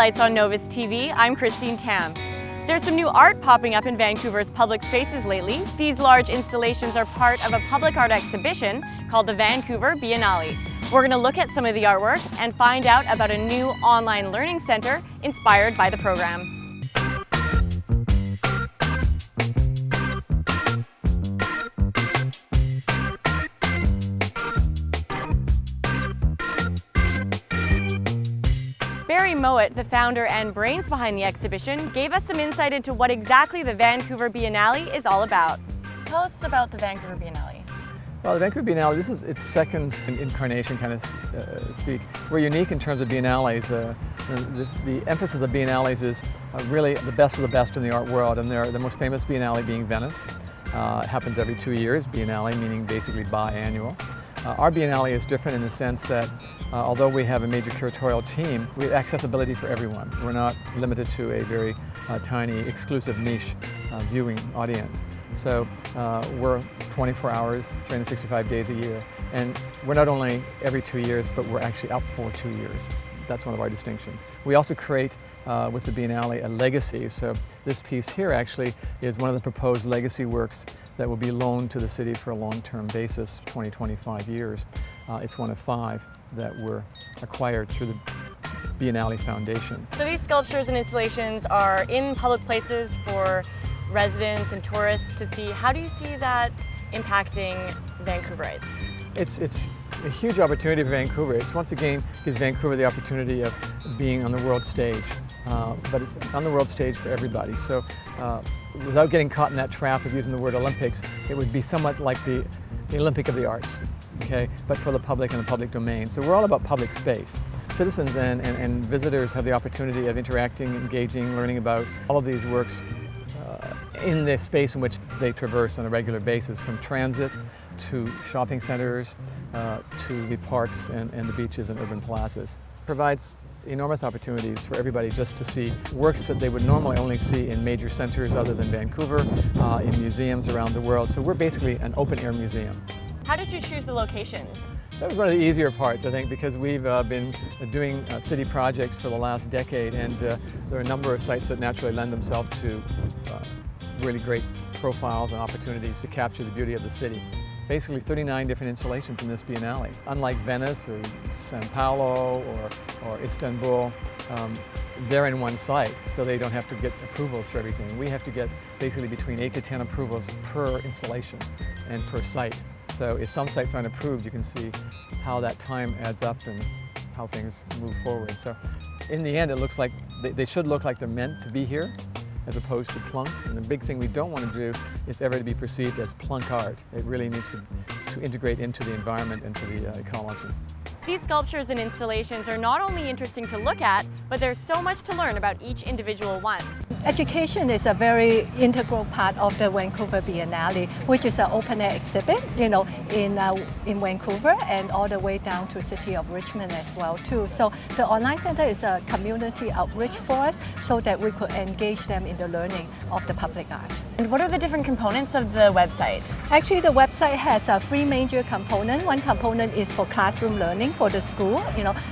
Lights on Novus TV, I'm Christine Tam. There's some new art popping up in Vancouver's public spaces lately. These large installations are part of a public art exhibition called the Vancouver Biennale. We're going to look at some of the artwork and find out about a new online learning center inspired by the program. Barry Mowat, the founder and brains behind the exhibition, gave us some insight into what exactly the Vancouver Biennale is all about. Tell us about the Vancouver Biennale. Well, the Vancouver Biennale, this is its second incarnation, kind of speak. We're unique in terms of biennales. The emphasis of biennales is really the best of the best in the art world, and the most famous biennale being Venice. It happens every 2 years, biennale meaning basically biannual. Our biennale is different in the sense that although we have a major curatorial team, we have accessibility for everyone. We're not limited to a very tiny, exclusive niche viewing audience. So we're 24 hours, 365 days a year. And we're not only every 2 years, but we're actually up for 2 years. That's one of our distinctions. We also create with the Biennale a legacy. So this piece here actually is one of the proposed legacy works that will be loaned to the city for a long-term basis, 20-25 years. It's one of 5 that were acquired through the Biennale Foundation. So these sculptures and installations are in public places for residents and tourists to see. How do you see that impacting Vancouverites? It's a huge opportunity for Vancouver. It once again gives Vancouver the opportunity of being on the world stage, but it's on the world stage for everybody. So without getting caught in that trap of using the word Olympics, it would be somewhat like the Olympic of the arts, okay? But for the public and the public domain. So we're all about public space. Citizens and visitors have the opportunity of interacting, engaging, learning about all of these works in the space in which they traverse on a regular basis, from transit to shopping centers to the parks and the beaches and urban plazas. Provides enormous opportunities for everybody just to see works that they would normally only see in major centers other than Vancouver, in museums around the world. So we're basically an open-air museum. How did you choose the locations? That was one of the easier parts, I think, because we've been doing city projects for the last decade, and there are a number of sites that naturally lend themselves to really great profiles and opportunities to capture the beauty of the city. Basically 39 different installations in this Biennale. Unlike Venice or Sao Paulo or Istanbul, they're in one site, so they don't have to get approvals for everything. We have to get basically between 8 to 10 approvals per installation and per site. So if some sites aren't approved, you can see how that time adds up and how things move forward. So in the end, it looks like they should look like they're meant to be here, as opposed to plunked. And the big thing we don't want to do is ever to be perceived as plunk art. It really needs to integrate into the environment and to the ecology. These sculptures and installations are not only interesting to look at, but there's so much to learn about each individual one. Education is a very integral part of the Vancouver Biennale, which is an open-air exhibit, in Vancouver and all the way down to city of Richmond as well too. So the online center is a community outreach for us so that we could engage them in the learning of the public art. And what are the different components of the website? Actually, the website has 3 major components. One component is for classroom learning for the school,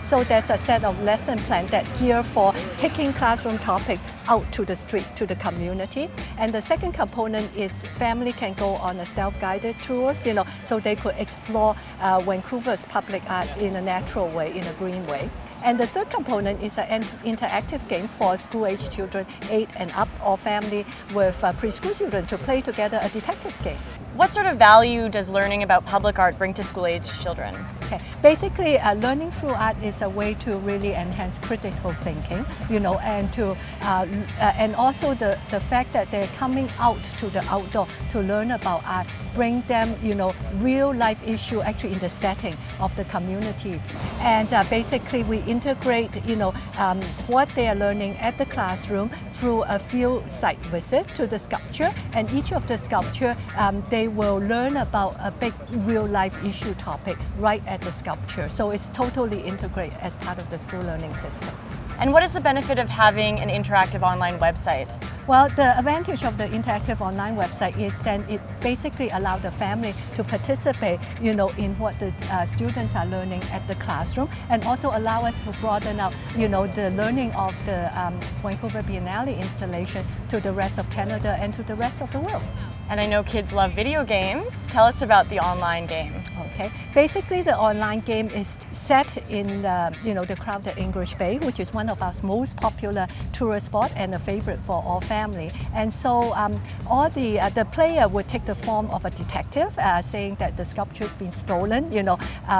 so there's a set of lesson plan that gear for taking classroom topics out to the street, to the community. And the second component is family can go on a self-guided tours, so they could explore Vancouver's public art in a natural way, in a green way. And the third component is an interactive game for school-age children, 8 and up, or family with preschool children to play together a detective game. What sort of value does learning about public art bring to school-age children? Okay. Basically, learning through art is a way to really enhance critical thinking, and also the fact that they're coming out to the outdoor to learn about art, bring them, real life issue actually in the setting of the community. And basically, we integrate, what they are learning at the classroom through a field site visit to the sculpture, and each of the sculpture, they will learn about a big real life issue topic right at the sculpture. So it's totally integrated as part of the school learning system. And what is the benefit of having an interactive online website? Well, the advantage of the interactive online website is then it basically allows the family to participate, in what the students are learning at the classroom, and also allow us to broaden out, the learning of the Vancouver Biennale installation to the rest of Canada and to the rest of the world. And I know kids love video games. Tell us about the online game. Okay, basically the online game is set in the crowded English Bay, which is one of our most popular tourist spot and a favorite for all family. And so all the player would take the form of a detective, saying that the sculpture has been stolen.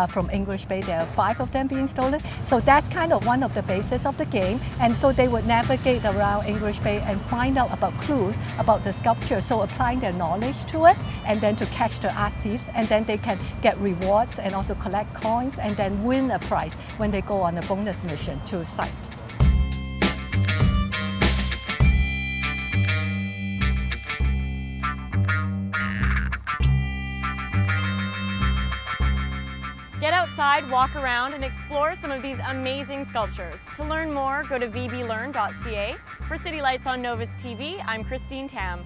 From English Bay, there are 5 of them being stolen. So that's kind of one of the basis of the game. And so they would navigate around English Bay and find out about clues about the sculpture. So applying their knowledge to it, and then to catch the art thieves, and then they can get rewards and also collect coins and then win a prize when they go on a bonus mission to a site. Get outside, walk around, and explore some of these amazing sculptures. To learn more, go to vblearn.ca. For City Lights on Novus TV, I'm Christine Tam.